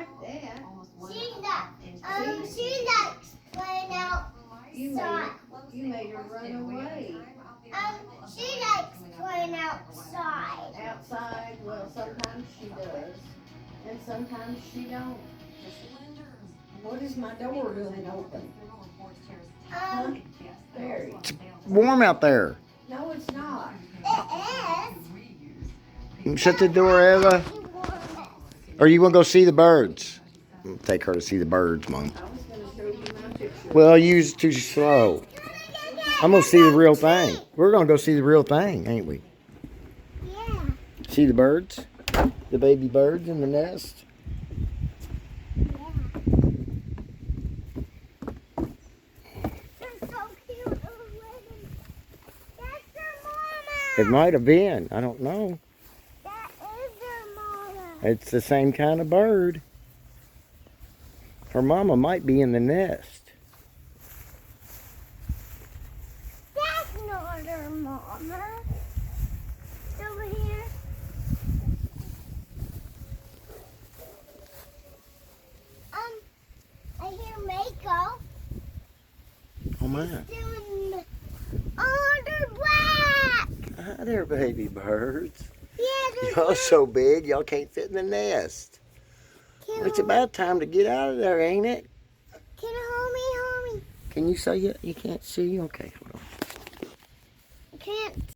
like that. She likes playing outside. You made her run away. She likes playing outside. Outside, well, sometimes she does, and sometimes she don't. What is my door doing open? There. It's warm out there. No, it's not. Shut the door, Eva. Or you want to go see the birds? Take her to see the birds, Mom. I was going to show you my picture. Well, you was too slow. I'm going to see the real thing. We're going to go see the real thing, ain't we? Yeah. See the birds? The baby birds in the nest? It might have been. I don't know. That is her mama. It's the same kind of bird. Her mama might be in the nest. That's not her mama. It's over here. I hear Mako. Oh my. Doing. Oh, they're black. Hi there, baby birds. Yeah, they're Y'all black. so big, y'all can't fit in the nest. It's about time to get out of there, ain't it? Can you hold me? Can you say it? You can't see? Okay, hold on. Can't.